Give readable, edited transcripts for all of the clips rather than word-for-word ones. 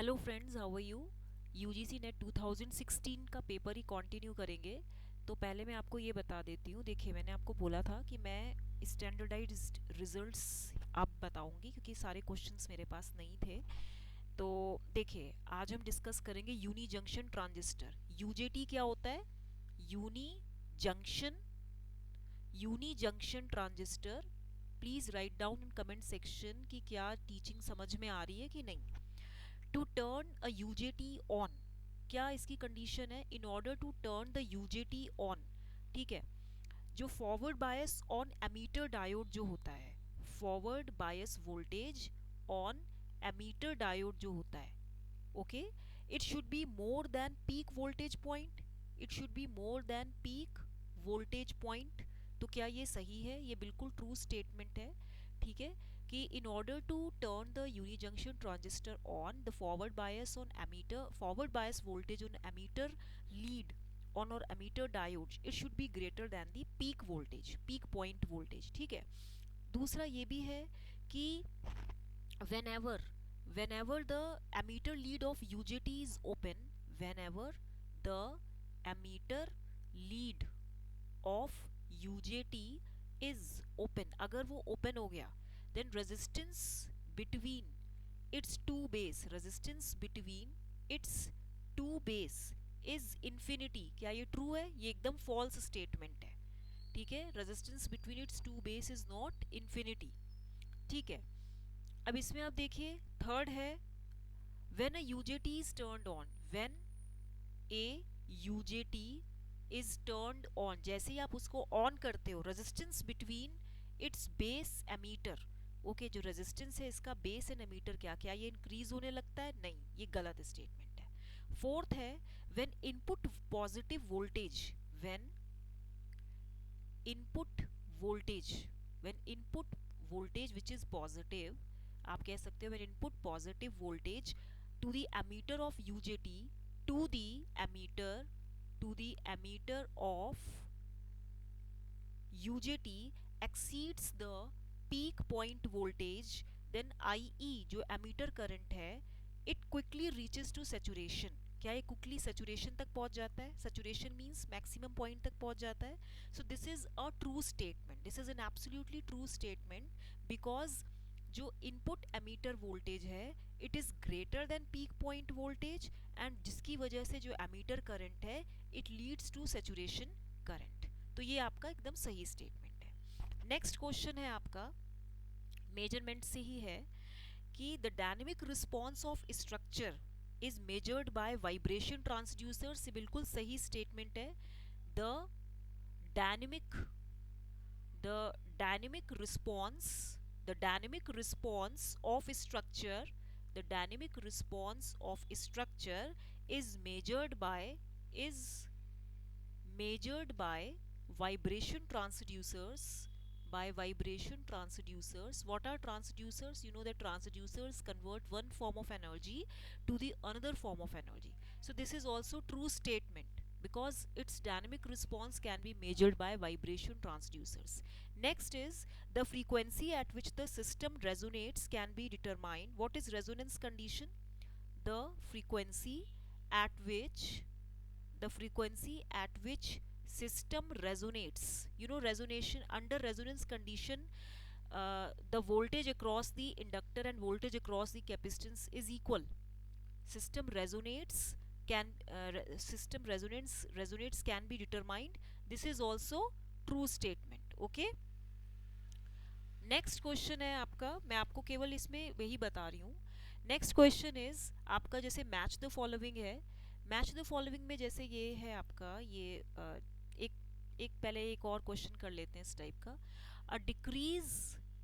Hello friends, how are you. UGC NET 2016 का paper ही continue करेंगे। तो पहले मैं आपको ये बता देती हूँ। देखिए, मैंने आपको बोला था कि मैं स्टैंडर्डाइज्ड रिजल्ट्स आप बताऊंगी क्योंकि सारे क्वेश्चंस मेरे पास नहीं थे। तो देखिए, आज हम डिस्कस करेंगे यूनी जंक्शन ट्रांजिस्टर। यूजेटी क्या होता है? Uni junction uni junction transistor. Please write down in comment section कि क्या टीचिंग समझ में आ रही है कि नहीं। To turn a UJT on, क्या इसकी कंडीशन है? In order to turn the UJT on, ठीक है, जो forward bias on emitter diode जो होता है, forward bias voltage on emitter diode जो होता है, okay, it should be more than peak voltage point. It should be more than peak voltage point. तो क्या ये सही है? ये बिल्कुल ट्रू स्टेटमेंट है, ठीक है, कि in order to turn the unijunction transistor on, the forward bias voltage on emitter lead on or emitter diodes, it should be greater than the peak point voltage, ठीक है। दूसरा ये भी है कि whenever whenever the emitter lead of UJT is open, whenever the emitter lead of UJT is open, अगर वो open हो गया, then between resistance between its two base is infinity। क्या ये ट्रू है? ये एकदम फॉल्स स्टेटमेंट है, ठीक है। Resistance between its two base is not infinity, ठीक है। अब इसमें आप देखिए, थर्ड है when a UJT is turned on, when a UJT is turned on, जैसे ही आप उसको ऑन करते हो, resistance between its base emitter, okay, जो रेजिस्टेंस है इसका बेस एंड एमीटर, क्या ये इंक्रीज होने लगता है? नहीं, ये गलत स्टेटमेंट है। फोर्थ है when input positive voltage, when input voltage when input voltage which is positive, आप कह सकते हो when input positive voltage to the emitter of UJT, to the emitter to the emitter of UJT exceeds the peak point voltage, then IE जो emitter current है, it quickly reaches to saturation। क्या ये quickly saturation तक पहुंच जाता है? Saturation means maximum point तक पहुंच जाता है। So this is a true statement, this is an absolutely true statement, because जो इनपुट एमीटर वोल्टेज है it is greater than peak point voltage, and जिसकी वजह से जो एमीटर करंट है it leads to saturation current. तो ये आपका एकदम सही स्टेटमेंट है। नेक्स्ट क्वेश्चन है आपका, मेजरमेंट से ही है, कि the dynamic response of structure is measured by vibration transducer, से बिल्कुल सही स्टेटमेंट है। The dynamic the dynamic response the dynamic response of structure the dynamic response of structure is is measured vibration transducers vibration transducers. What are transducers? You know that transducers convert one form of energy to the another form of energy. So this is also true statement because its dynamic response can be measured by vibration transducers. Next is the frequency at which the system resonates can be determined. What is resonance condition? the frequency at which the frequency at which system resonates. You know, resonation, under resonance condition, the voltage across the inductor and voltage across the capacitance is equal. System resonates can system resonates can be determined. This is also true statement, okay। Next question है आपका, मैं आपको केवल इसमें वही बता रही हूँ। नेक्स्ट क्वेश्चन इज आपका, जैसे मैच द फॉलोइंग है, मैच द फॉलोइंग में जैसे ये है आपका, ये एक एक पहले एक और क्वेश्चन कर लेते हैं इस टाइप का। अ decrease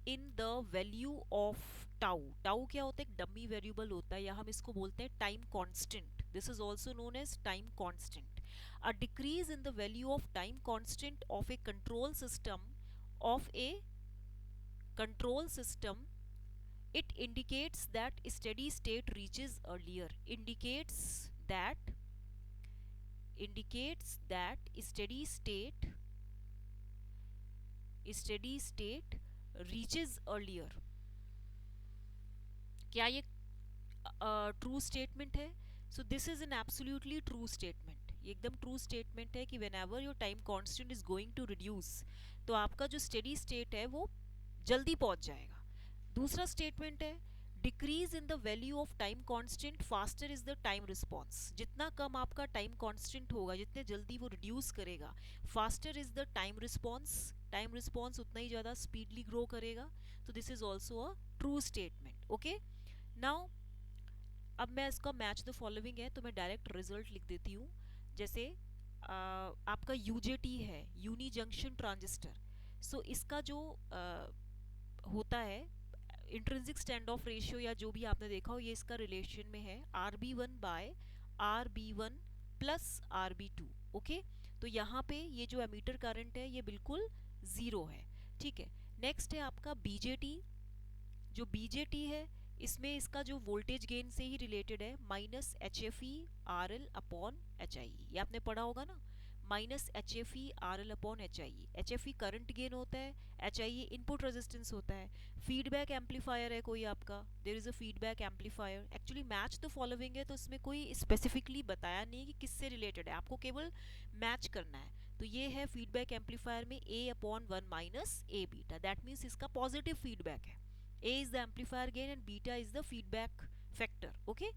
in the value of tau, tau क्या होता है? एक डमी वेरिएबल होता है, या हम इसको बोलते हैं time constant. This is also known as time constant. A decrease in the value of time constant of a control system of a control system, it indicates that steady state reaches earlier, indicates that steady state reaches earlier। क्या ये true statement है. So this is an absolutely true statement. ये एकदम true statement है कि whenever your time constant is going to reduce, तो आपका जो स्टेडी स्टेट है वो जल्दी पहुंच जाएगा. दूसरा स्टेटमेंट है decrease in the value of time constant faster is the time response. जितना कम आपका टाइम कांस्टेंट होगा, जितने जल्दी वो रिड्यूस करेगा, faster is the time response. Time response उतना ही ज़्यादा स्पीडली ग्रो करेगा. तो this is also a true statement. Okay, now अब मैं इसका मैच द फॉलोइंग है तो मैं डायरेक्ट रिजल्ट लिख देती हूँ. जैसे आपका यूजेटी है, यूनी जंक्शन ट्रांजिस्टर. सो इसका जो होता है इंट्रिंसिक स्टैंड ऑफ रेशियो या जो भी आपने देखा हो, ये इसका रिलेशन में है RB1 bye RB1 plus RB2. Okay, तो यहाँ पे ये जो एमीटर करंट है ये बिल्कुल ज़ीरो है. ठीक है, नेक्स्ट है आपका बीजेटी. जो बीजेटी है इसमें इसका जो वोल्टेज गेन से ही रिलेटेड है, minus H F E R L upon H I E. ये आपने पढ़ा होगा ना, minus H F E R L upon H I E. H F E current gain होता है, H I E input resistance होता है. फीडबैक एम्पलीफायर है कोई आपका, there is a feedback amplifier. Actually match the following है तो इसमें कोई स्पेसिफिकली बताया नहीं कि किससे रिलेटेड है, आपको केवल मैच करना है. तो ये है फीडबैक एम्पलीफायर में A upon 1 minus A beta. That means इसका पॉजिटिव फीडबैक है. A is the amplifier gain and beta is the feedback factor. Okay,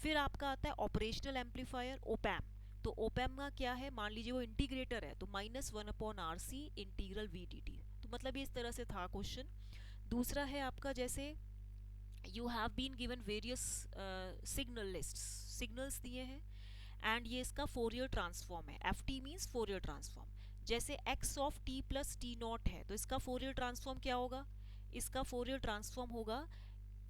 फिर आपका आता है ऑपरेशनल एम्पलीफायर ओपैम. तो ओपैम का क्या है, मान लीजिए वो इंटीग्रेटर है, तो minus 1 upon R C integral V D T. तो मतलब ये इस तरह से था क्वेश्चन. दूसरा है आपका जैसे you have been given various signal lists, signals दिए हैं एंड ये इसका फोरियर ट्रांसफॉर्म है. F T means Fourier transform. जैसे X of T plus T not है तो इसका फोरियर ट्रांसफॉर्म क्या होगा, इसका फोरियर ट्रांसफॉर्म होगा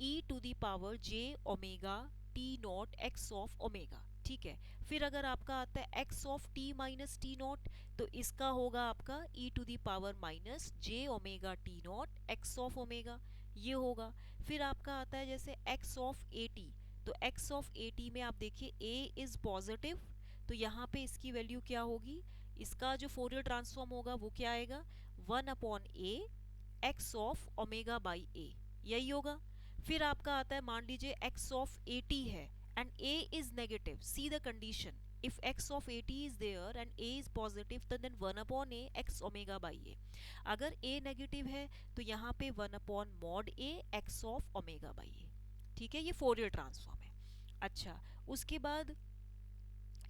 e to the power j omega T not X of omega. ठीक है, फिर अगर आपका आता है x of t minus T not तो इसका होगा आपका e to the power minus j omega T not X of omega. ये होगा. फिर आपका आता है जैसे x ऑफ ए टी. तो x ऑफ ए टी में आप देखिए a इज पॉजिटिव, तो यहाँ पे इसकी वैल्यू क्या होगी, इसका जो फोरियर ट्रांसफॉर्म होगा वो क्या आएगा, 1 upon A x of omega by A. यही होगा. फिर आपका आता है मान लीजिए x ऑफ 80 है and a is negative. See the condition, if x of 80 is there and a is positive then 1 upon a x omega by a. अगर a नेगेटिव है तो यहाँ पे 1 upon mod a x of omega by a. ठीक है, ये Fourier transform है. अच्छा, उसके बाद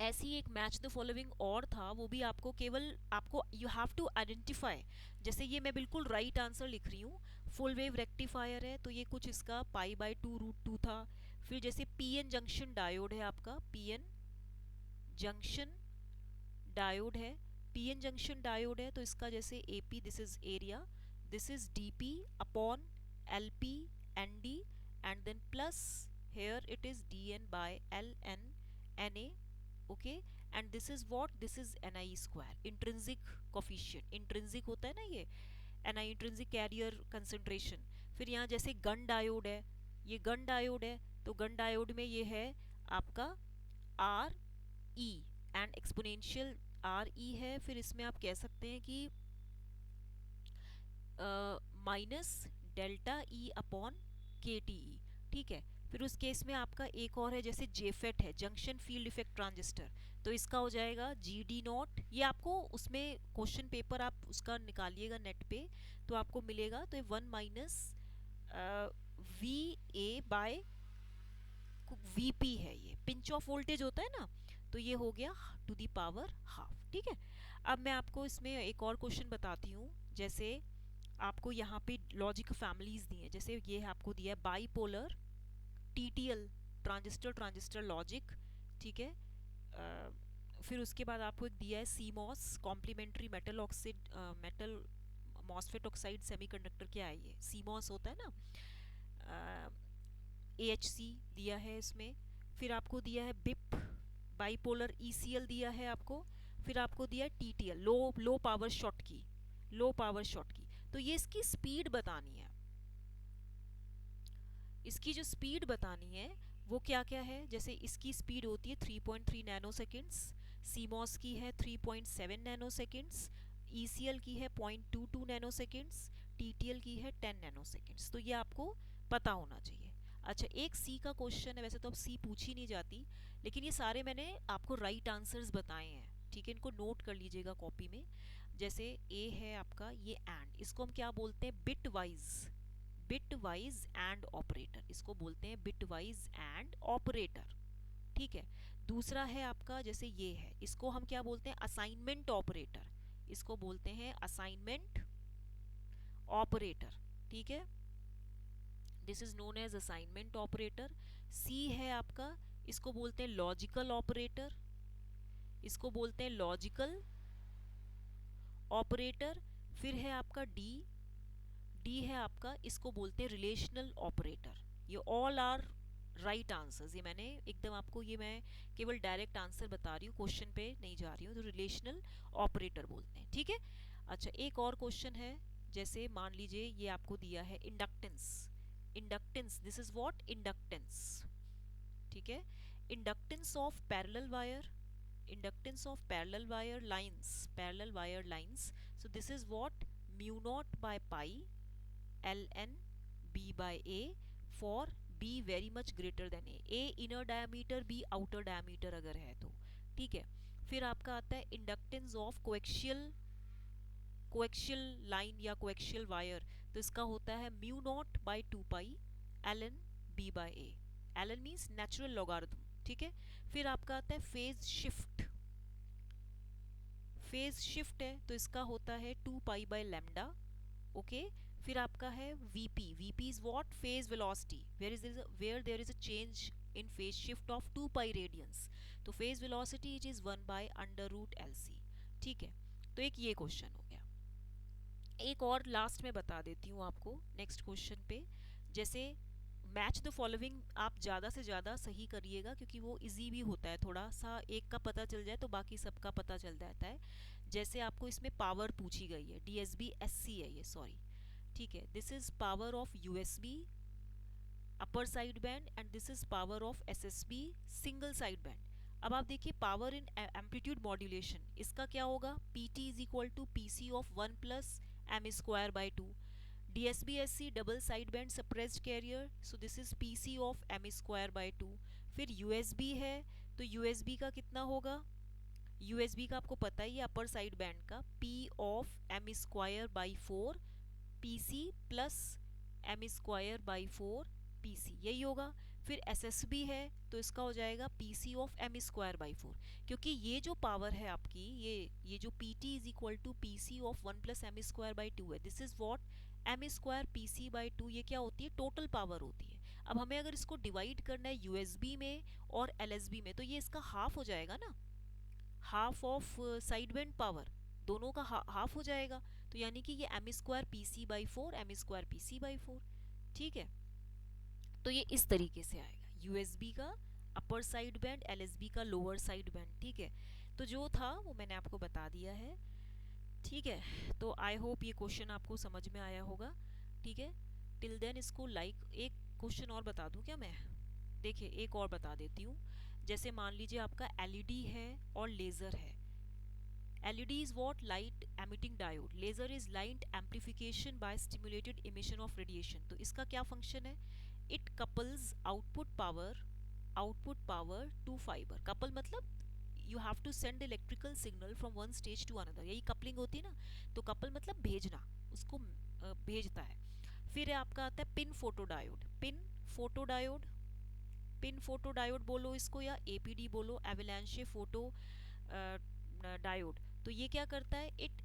ऐसी एक मैच द फॉलोइंग और था, वो भी आपको केवल आपको यू हैव टू आइडेंटिफाई. जैसे ये मैं बिल्कुल राइट आंसर लिख रही हूँ, फुल वेव रेक्टिफायर है तो ये कुछ इसका पाई बाय 2√2 था. फिर जैसे पीएन जंक्शन डायोड है आपका, पीएन जंक्शन डायोड है. पीएन जंक्शन डायोड है तो इसका जैसे AP this is area, this is DP upon LP ND and then plus here it is dn by ln na. okay, and this is what, this is ni square, intrinsic coefficient. intrinsic होता है ना ये ni, intrinsic carrier concentration. फिर यहाँ जैसे Gunn diode है, ये Gunn diode है तो गन डायोड में ये है आपका R E and exponential R E है. फिर इसमें आप कह सकते हैं कि माइनस डेल्टा ई अपॉन के टी ई. ठीक है, फिर उस केस में आपका एक और है जैसे जेफेट है, जंक्शन फील्ड इफेक्ट ट्रांजिस्टर. तो इसका हो जाएगा जी डी नॉट. ये आपको उसमें क्वेश्चन पेपर आप उसका निकालिएगा नेट पे तो आपको मिलेगा. तो 1 minus V A by V P है, ये पिंच ऑफ वोल्टेज होता है ना, तो ये हो गया टू दी पावर हाफ. ठीक है, अब मैं आपको इसमें एक और क्वेश्चन बताती हूँ. जैसे आपको यहाँ पे लॉजिक फैमिलीज दी हैं, जैसे ये आपको दिया है bipolar TTL transistor, transistor logic. ठीक है, फिर उसके बाद आपको एक दिया है CMOS complementary metal oxide metal MOSFET oxide semiconductor. क्या है ये, CMOS होता है ना. AHC दिया है इसमें. फिर आपको दिया है BIP बाईपोलर ECL दिया है आपको. फिर आपको दिया है TTL लो पावर शॉट की, लो पावर शॉट की. तो ये इसकी स्पीड बतानी है, इसकी जो स्पीड बतानी है वो क्या क्या है. जैसे इसकी स्पीड होती है 3.3 नैनो सेकेंड्स, CMOS की है 3.7 नैनो सेकेंड्स, ECL की है 0.22 नैनो सेकेंड्स, TTL की है 10 नैनो सेकेंड्स. तो ये आपको पता होना चाहिए. अच्छा, एक सी का क्वेश्चन है, वैसे तो अब सी पूछी नहीं जाती, लेकिन ये सारे मैंने आपको राइट आंसर्स बताए हैं, ठीक है, इनको नोट कर लीजिएगा कॉपी में। जैसे ए है आपका ये एंड, इसको हम क्या बोलते हैं, बिट वाइज एंड ऑपरेटर, इसको बोलते हैं बिट वाइज एंड ऑपरेटर, ठीक है। दूसरा है आपका जैसे ये है, इसको हम क्या बोलते हैं, असाइनमेंट ऑपरेटर, इसको बोलते हैं असाइनमेंट ऑपरेटर, ठीक है, this is known as assignment operator. C है आपका, इसको बोलते हैं लॉजिकल ऑपरेटर, इसको बोलते हैं लॉजिकल ऑपरेटर। फिर है आपका डी, डी है आपका, इसको बोलते हैं रिलेशनल ऑपरेटर। ये ऑल आर राइट आंसर्स, ये मैंने एकदम आपको, ये मैं केवल डायरेक्ट आंसर बता रही हूँ, क्वेश्चन पे नहीं जा रही हूँ, तो रिलेशनल ऑपरेटर बोलते हैं, ठीक है। अच्छा, एक और क्वेश्चन है, जैसे मान लीजिए ये आपको दिया है inductance, inductance this is what, inductance, ठीक है, inductance of parallel wire, inductance of parallel wire lines, so this is what, mu naught by pi ln b by a for b very much greater than a inner diameter, b outer diameter अगर है तो, ठीक है। फिर आपका आता है inductance of coaxial line या कोएक्शियल वायर, तो इसका होता है mu naught by 2 pi ln b by a, ln means natural logarithm, ठीक है। फिर आपका आता है फेज शिफ्ट, फेज शिफ्ट है तो इसका होता है 2 पाई बाय लैम्डा, ओके। फिर आपका है VP, VP is what, phase velocity, where there is a change in phase shift of 2 pi radians, तो phase velocity it is 1 by under root L C, ठीक है। तो एक ये क्वेश्चन हो गया। एक और लास्ट में बता देती हूँ आपको नेक्स्ट क्वेश्चन पे, जैसे मैच द फॉलोइंग, आप ज़्यादा से ज़्यादा सही करिएगा, क्योंकि वो इजी भी होता है, थोड़ा सा एक का पता चल जाए तो बाकी सबका पता चल जाता है। जैसे आपको इसमें पावर पूछी गई है, डीएसबी एससी है ये, सॉरी, ठीक है, this is power of USB upper side band and this is power of SSB single side band. अब आप देखिए पावर इन एम्पलीट्यूड मॉड्यूलेशन, इसका क्या होगा, PT is equal to PC of 1 plus M square by 2, DSBSC double side band suppressed carrier, so this is PC of m square by 2। फिर USB है, तो USB का कितना होगा, USB का आपको पता ही है अपर साइड बैंड का P of m square by 4 PC plus m square by 4 PC, यही होगा। फिर SSB है तो इसका हो जाएगा PC of m square by 4, क्योंकि ये जो पावर है आपकी, ये जो PT is equal to PC of 1 plus m square by 2 है, this is what M square P C by 2, ये क्या होती है, टोटल पावर होती है। अब हमें अगर इसको डिवाइड करना है यूएसबी में और एलएसबी में, तो ये इसका हाफ हो जाएगा ना, half of side band power, दोनों का हाफ हो जाएगा, तो यानी कि ये M square P C by 4 M square P C by 4, ठीक है। तो ये इस तरीके से आएगा, यूएसबी का अपर साइड बैंड, एलएसबी का लोअर साइड बैंड, ठीक है। तो जो था वो मैंने आपको बता दिया है, ठीक है। तो आई होप ये क्वेश्चन आपको समझ में आया होगा, ठीक है। टिल देन इसको लाइक, एक क्वेश्चन और बता दूं क्या मैं, देखिए एक और बता देती हूँ। जैसे मान लीजिए आपका एलईडी है और लेज़र है, LED is what, light emitting diode, laser is light amplification by stimulated emission of radiation, तो इसका क्या फंक्शन है, it couples output power to fibre, couple मतलब you have to send electrical signal from one stage to another, यही coupling होती है ना, तो कपल मतलब भेजना, उसको भेजता है। फिर आपका आता है पिन फोटोडायोड, पिन फोटोडायोड बोलो इसको या एपीडी बोलो, एवलांचे फोटो डायोड, तो ये क्या करता है, इट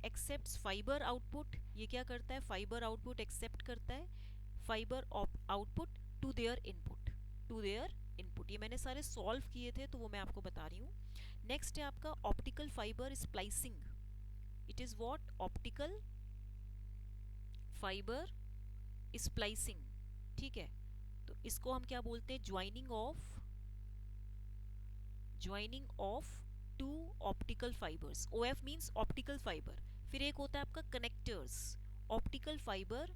एक्सेप्ट्स फाइबर आउटपुट, ये क्या करता है, फाइबर आउटपुट एक्सेप्ट करता है, fibre output to their input, ये मैंने सारे सॉल्व किए थे तो वो मैं आपको बता रही हूँ। नेक्स्ट है आपका optical fibre splicing, it is what, optical fibre splicing, ठीक है। तो इसको हम क्या बोलते हैं, joining of two optical fibres, OF means optical fibre. फिर एक होता है आपका कनेक्टर्स, ऑप्टिकल फाइबर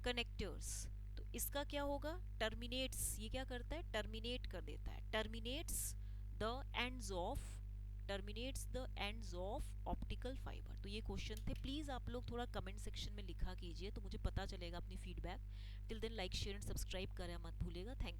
कनेक्टर्स, तो इसका क्या होगा, टर्मिनेट्स, ये क्या करता है, टर्मिनेट कर देता है, terminates the ends of terminates the ends of optical fibre. तो ये क्वेश्चन थे। प्लीज़ आप लोग थोड़ा कमेंट सेक्शन में लिखा कीजिए तो मुझे पता चलेगा अपनी feedback. Till then like share and subscribe करें मत भूलिएगा। थैंक